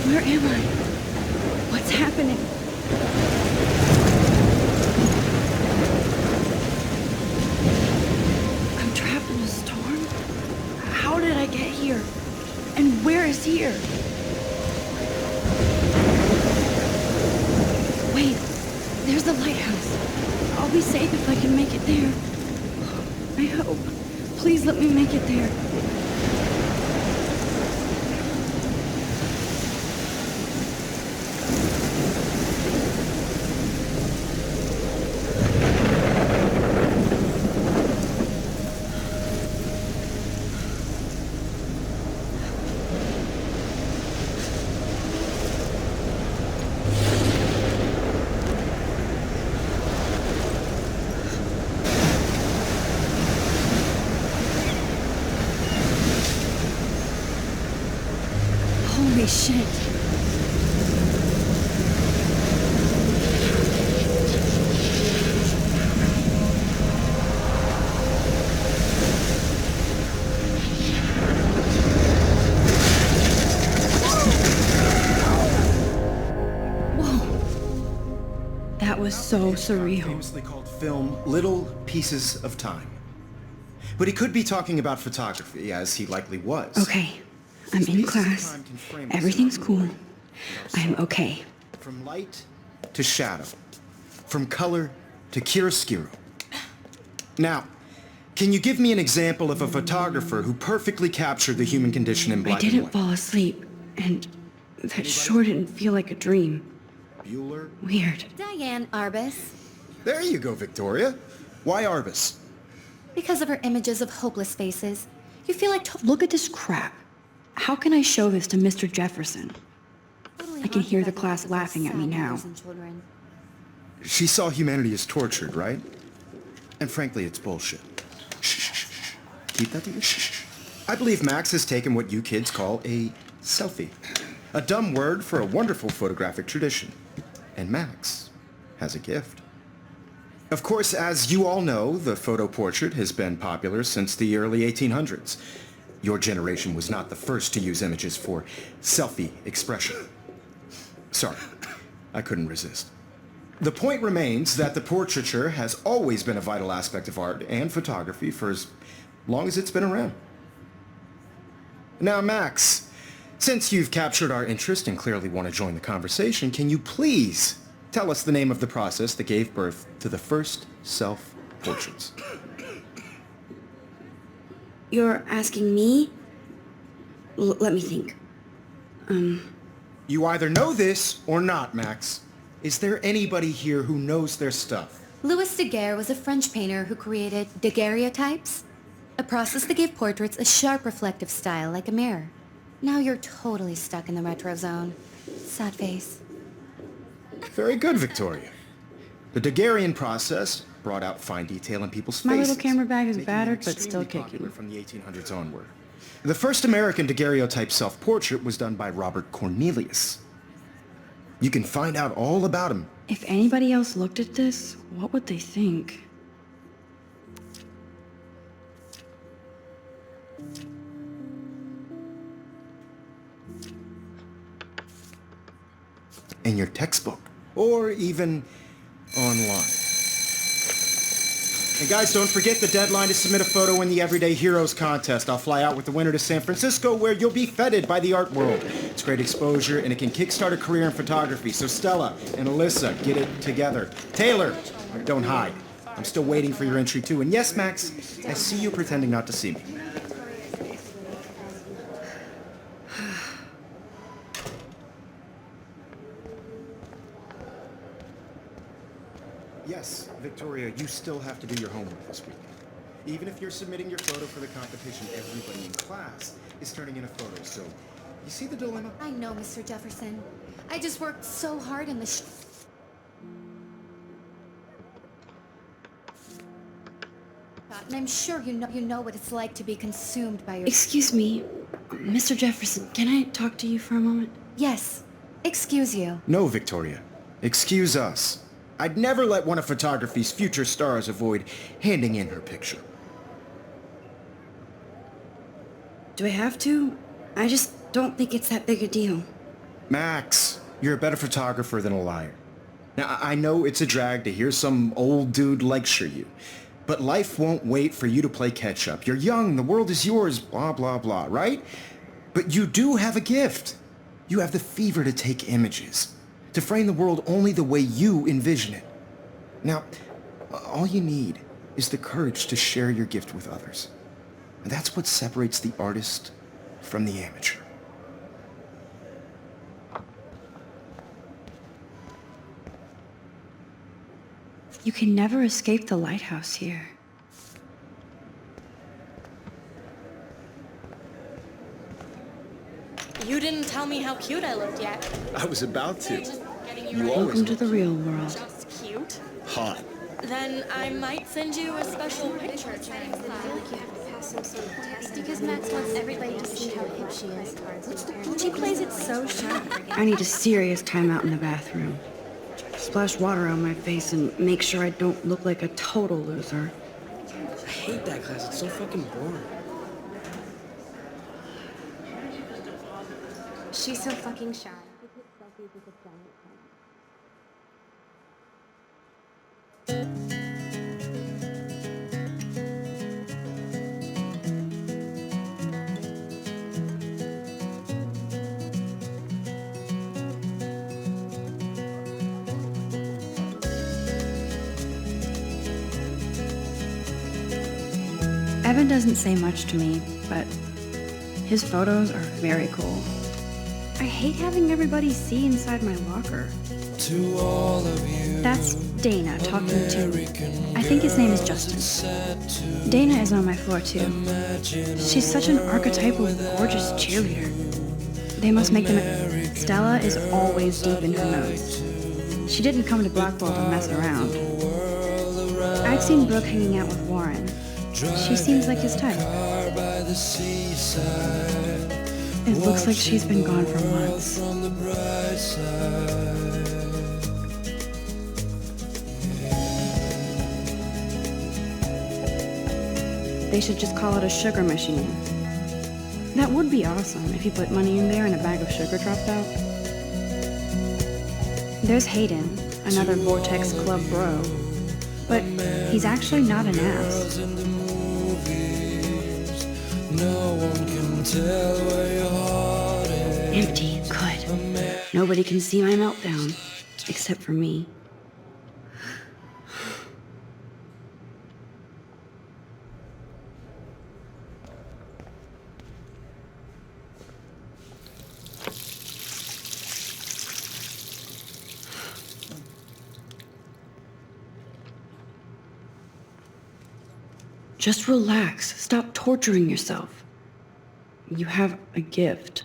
Where am I? What's happening? I'm trapped in a storm? How did I get here? And where is here? Wait, there's the lighthouse. I'll be safe if I can make it there. I hope. Please let me make it there. Holy shit. Whoa. That was so surreal. Famously called film Little Pieces of Time. But he could be talking about photography, as he likely was. Okay. I'm in class. Everything's cool. I'm okay. From light to shadow. From color to chiaroscuro. Now, can you give me an example of a photographer who perfectly captured the human condition in black and I didn't white? fall asleep, and that sure didn't feel like a dream. Bueller? Weird. Diane Arbus. There you go, Victoria. Why Arbus? Because of her images of hopeless faces, you feel like Look at this crap. How can I show this to Mr. Jefferson? I can hear the class laughing at me now. She saw humanity as tortured, right? And frankly, it's bullshit. Shh, shh, shh. Keep that to yourself. Shh. I believe Max has taken what you kids call a selfie. A dumb word for a wonderful photographic tradition. And Max has a gift. Of course, as you all know, the photo portrait has been popular since the early 1800s. Your generation was not the first to use images for selfie expression. Sorry, I couldn't resist. The point remains that the portraiture has always been a vital aspect of art and photography for as long as it's been around. Now, Max, since you've captured our interest and clearly want to join the conversation, can you please tell us the name of the process that gave birth to the first self-portraits? You're asking me? Let me think. You either know this or not, Max. Is there anybody here who knows their stuff? Louis Daguerre was a French painter who created daguerreotypes, a process that gave portraits a sharp reflective style like a mirror. Now you're totally stuck in the retro zone. Sad face. Very good, Victoria. The Daguerrean process brought out fine detail in people's My faces. little camera bag is making it battered, but still extremely popular kicking. from the 1800s onward. The first American daguerreotype self-portrait was done by Robert Cornelius. You can find out all about him. If anybody else looked at this, what would they think? In your textbook, or even online. And guys, don't forget the deadline to submit a photo in the Everyday Heroes contest. I'll fly out with the winner to San Francisco, where you'll be feted by the art world. It's great exposure, and it can kickstart a career in photography. So Stella and Alyssa, get it together. Taylor, don't hide. I'm still waiting for your entry too. And yes, Max, I see you pretending not to see me. Yes, Victoria, you still have to do your homework this week. Even if you're submitting your photo for the competition, everybody in class is turning in a photo, so you see the dilemma? I know, Mr. Jefferson. I just worked so hard in the and I'm sure you know what it's like to be consumed by your... Excuse me, Mr. Jefferson, can I talk to you for a moment? Yes. Excuse you. No, Victoria. Excuse us. I'd never let one of photography's future stars avoid handing in her picture. Do I have to? I just don't think it's that big a deal. Max, you're a better photographer than a liar. Now, I know it's a drag to hear some old dude lecture you, but life won't wait for you to play catch-up. You're young, the world is yours, blah, blah, blah, right? But you do have a gift. You have the fever to take images, to frame the world only the way you envision it. Now, all you need is the courage to share your gift with others. And that's what separates the artist from the amateur. You can never escape the lighthouse here. You didn't tell me how cute I looked yet. I was about to. Just getting You ready. always Welcome to look the real world. Just cute. hot. Then I might send you a special picture. Because Max wants everybody to see how hip she is. She plays it so sharp. I need a serious timeout in the bathroom. Splash water on my face and make sure I don't look like a total loser. I hate that class. It's so fucking boring. She's so fucking shy. Evan doesn't say much to me, but his photos are very cool. I hate having everybody see inside my locker. To all of you, That's Dana talking to, I think his name is Justin. Dana is on my floor too. She's such an archetypal, gorgeous cheerleader. They must make them. Stella is always deep in her notes. She didn't come to Blackwell to mess around. I've seen Brooke hanging out with Warren. She seems like his type. by the seaside, It looks like she's been gone for months. from the bright side. They should just call it a sugar machine. That would be awesome if you put money in there and a bag of sugar dropped out. There's Hayden, another Vortex Club bro. But he's actually not an ass. In the movies, no one can tell where your heart is. Empty, good. Nobody can see my meltdown, except for me. Just relax. Stop torturing yourself. You have a gift.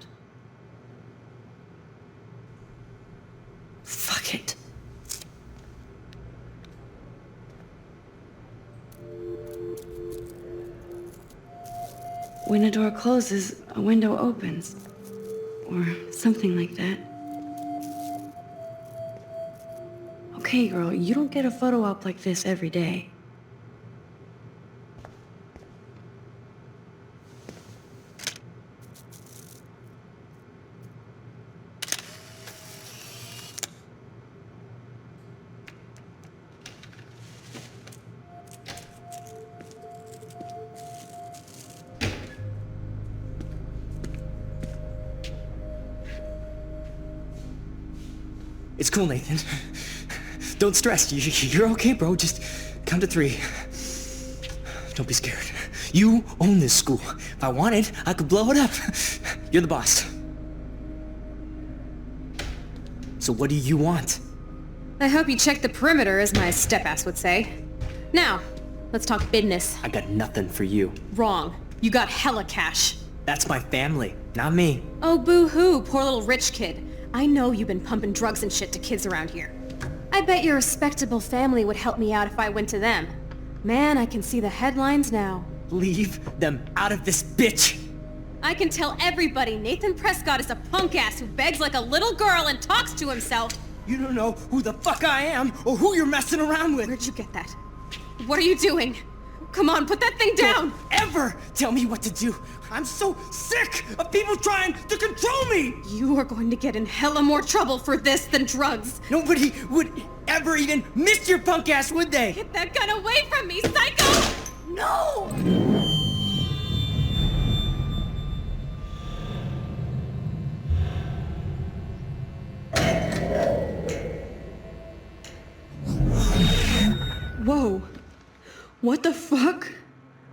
Fuck it. When a door closes, a window opens. Or something like that. Okay, girl, you don't get a photo op like this every day. It's cool, Nathan. Don't stress. You're okay, bro. Just count to 3. Don't be scared. You own this school. If I wanted, I could blow it up. You're the boss. So what do you want? I hope you checked the perimeter, as my step-ass would say. Now, let's talk business. I got nothing for you. Wrong. You got hella cash. That's my family, not me. Oh, boo-hoo, poor little rich kid. I know you've been pumping drugs and shit to kids around here. I bet your respectable family would help me out if I went to them. Man, I can see the headlines now. Leave them out of this bitch! I can tell everybody Nathan Prescott is a punk ass who begs like a little girl and talks to himself. You don't know who the fuck I am or who you're messing around with! Where'd you get that? What are you doing? Come on, put that thing down! Don't ever tell me what to do! I'm so sick of people trying to control me! You are going to get in hella more trouble for this than drugs. Nobody would ever even miss your punk ass, would they? Get that gun away from me, psycho! No! Whoa. What the fuck?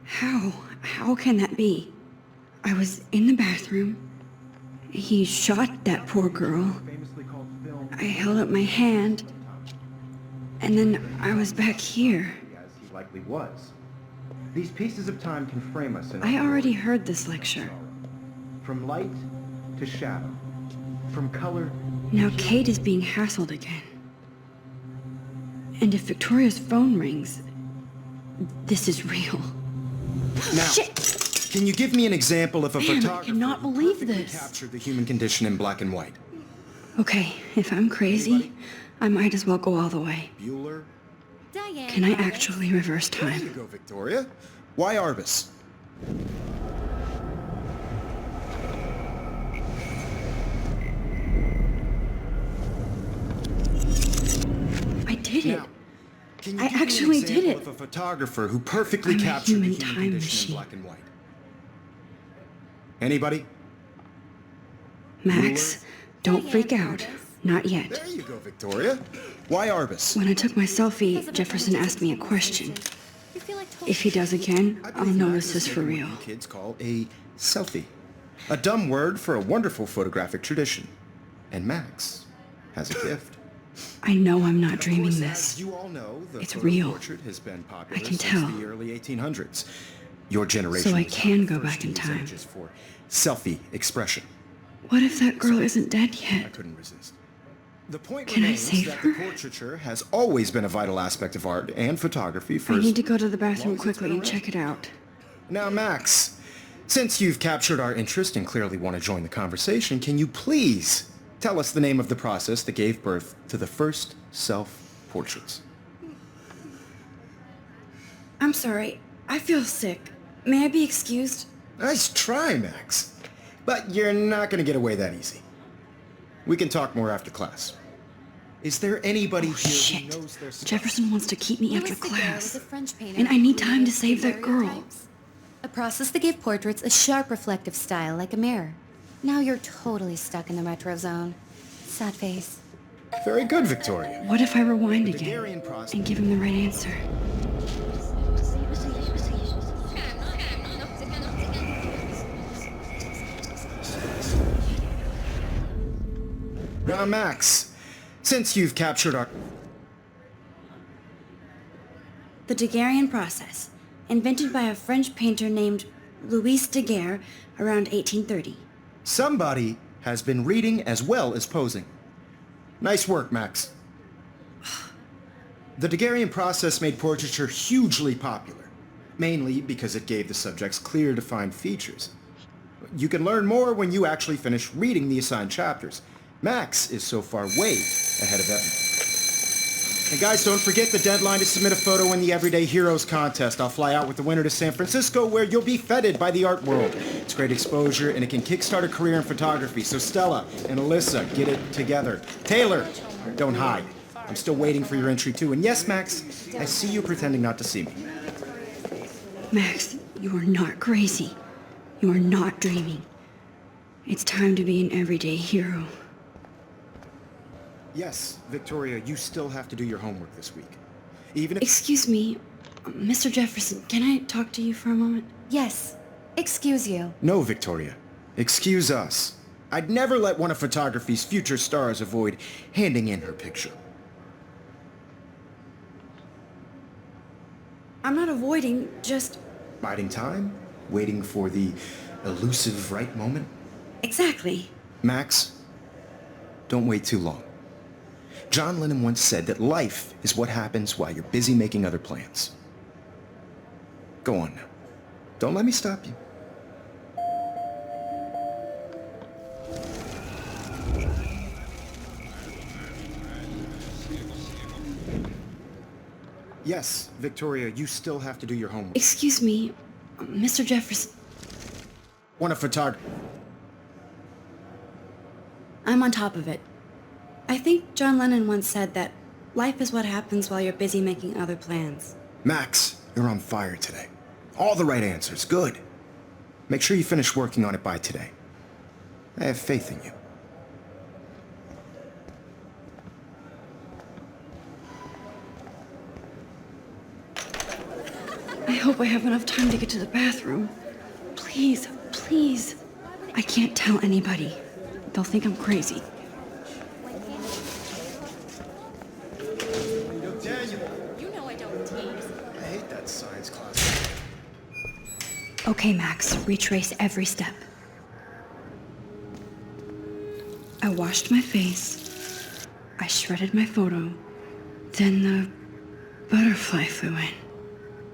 How can that be? I was in the bathroom. He shot that poor girl. I held up my hand. And then I was back here. As he likely was. These pieces of time can frame us in I already heard this lecture. from light to shadow, from color. Now Kate is being hassled again. And if Victoria's phone rings, this is real. Now, Shit! can you give me an example of a Man, I photographer cannot who believe perfectly this. captured the human condition in black and white? Okay, if I'm crazy, I might as well go all the way. Bueller? Diane. Can I Arbus. actually reverse There you time? go, Victoria. Why Arbus? I did it. Now, can you I give me an actually did example it. of a photographer who perfectly I'm a captured the human human time condition machine. in black and white? Anybody? Max, don't Diane freak out. Arbus. Not yet. There you go, Victoria. Why Arbus? When I took my selfie, Because of the Jefferson asked me a question. You feel like total If he does again, I I'll believe know Max this is is for making real. what you kids call a selfie. A dumb word for a wonderful photographic tradition. And Max has a gift. I know I'm not Of dreaming course, this. As you all know, the It's photo real. portrait has been popular I can since tell. the early 1800s. Your generation So I was can not go the first back in to use time. images for selfie expression. What if that girl isn't dead I yet? couldn't resist. The point Can I remains save that her? the portraiture has always been a vital aspect of art and photography for I as need to go to the bathroom long as it's quickly been and around. check it out. Now, Max, since you've captured our interest and clearly want to join the conversation, can you please tell us the name of the process that gave birth to the first self-portraits? I'm sorry. I feel sick. May I be excused? Nice try, Max. But you're not going to get away that easy. We can talk more after class. Is there anybody Oh, here shit. who knows their stuff? Jefferson wants to keep me after Louis Daguerre was class. a French painter And I who need time to created save that girl. daguerreotypes, a process that gave portraits a sharp reflective style like a mirror. Now you're totally stuck in the retro zone. Sad face. Very good, Victoria. What if I rewind The again Daguerrean process. and give him the right answer? Now, Max, since you've captured our... The Daguerrean process, invented by a French painter named Louis Daguerre around 1830. Somebody has been reading as well as posing. Nice work, Max. The Daguerrean process made portraiture hugely popular, mainly because it gave the subjects clear, defined features. You can learn more when you actually finish reading the assigned chapters. Max is so far way ahead of Evan. And guys, don't forget the deadline to submit a photo in the Everyday Heroes contest. I'll fly out with the winner to San Francisco, where you'll be feted by the art world. It's great exposure, and it can kickstart a career in photography. So Stella and Alyssa, get it together. Taylor, don't hide. I'm still waiting for your entry too. And yes, Max, I see you pretending not to see me. Max, you are not crazy. You are not dreaming. It's time to be an everyday hero. Yes, Victoria, you still have to do your homework this week. Even if... Excuse me, Mr. Jefferson, can I talk to you for a moment? Yes. Excuse you. No, Victoria. Excuse us. I'd never let one of photography's future stars avoid handing in her picture. I'm not avoiding, just... Biding time? Waiting for the elusive right moment? Exactly. Max, don't wait too long. John Lennon once said that life is what happens while you're busy making other plans. Go on now. Don't let me stop you. Yes, Victoria, you still have to do your homework. Excuse me, Mr. Jefferson. Want a photographer? I'm on top of it. I think John Lennon once said that life is what happens while you're busy making other plans. Max, you're on fire today. All the right answers. Good. Make sure you finish working on it by today. I have faith in you. I hope I have enough time to get to the bathroom. Please, please. I can't tell anybody. They'll think I'm crazy. You know I don't tease. I hate that science class. Okay, Max, retrace every step. I washed my face. I shredded my photo. Then the butterfly flew in.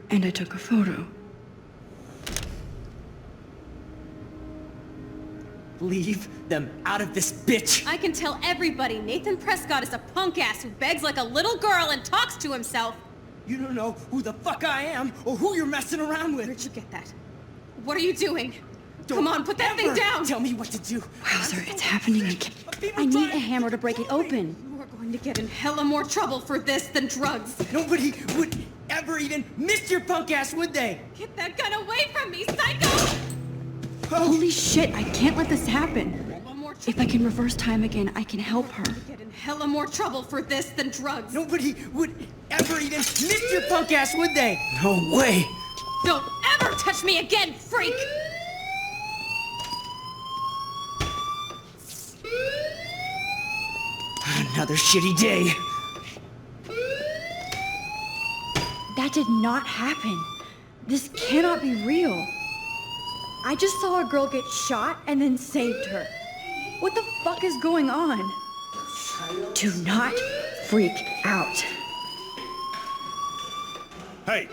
And I took a photo. Leave them out of this bitch! I can tell everybody Nathan Prescott is a punk ass who begs like a little girl and talks to himself. You don't know who the fuck I am or who you're messing around with. Where'd you get that? What are you doing? Don't Come on, put that thing ever down! Tell me what to do. Wowzer, it's happening again. I need a hammer to break it open. You are going to get in hella more trouble for this than drugs. Nobody would ever even miss your punk ass, would they? Get that gun away from me, psycho! Holy shit, I can't let this happen. Hella more trouble. If I can reverse time again, I can help her. Get in hella more trouble for this than drugs. Nobody would ever even miss your punk ass, would they? No way. Don't ever touch me again, freak! Another shitty day. That did not happen. This cannot be real. I just saw a girl get shot and then saved her. What the fuck is going on? Do not freak out. Hey,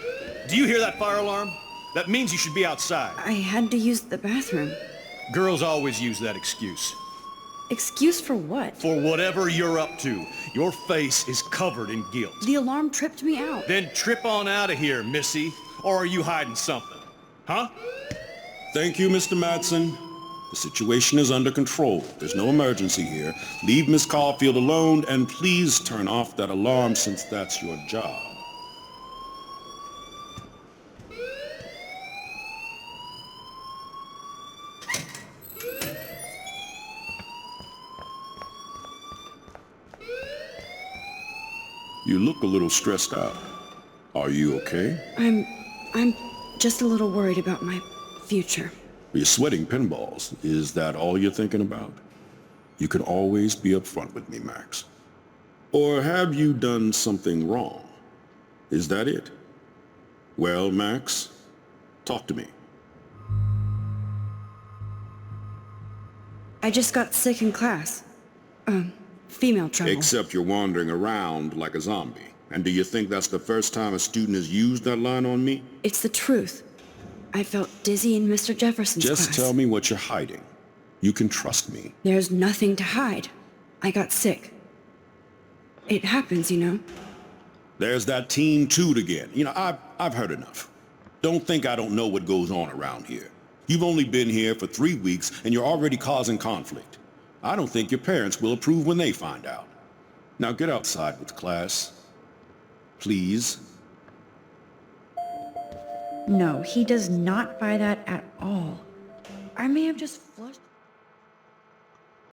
do you hear that fire alarm? That means you should be outside. I had to use the bathroom. Girls always use that excuse. Excuse for what? For whatever you're up to, your face is covered in guilt. The alarm tripped me out. Then trip on out of here, missy. Or are you hiding something? Huh? Thank you, Mr. Madsen. The situation is under control. There's no emergency here. Leave Miss Caulfield alone, and please turn off that alarm since that's your job. You look a little stressed out. Are you okay? I'm just a little worried about my future. You're sweating pinballs. Is that all you're thinking about? You can always be upfront with me, Max. Or have you done something wrong? Is that it? Well, Max, talk to me. I just got sick in class. Female trouble. Except you're wandering around like a zombie. And do you think that's the first time a student has used that line on me? It's the truth. I felt dizzy in Mr. Jefferson's class. Just tell me what you're hiding. You can trust me. There's nothing to hide. I got sick. It happens, you know. There's that teen toot again. You know, I've heard enough. Don't think I don't know what goes on around here. You've only been here for 3 weeks and you're already causing conflict. I don't think your parents will approve when they find out. Now get outside with class. Please. No, he does not buy that at all. I may have just flushed...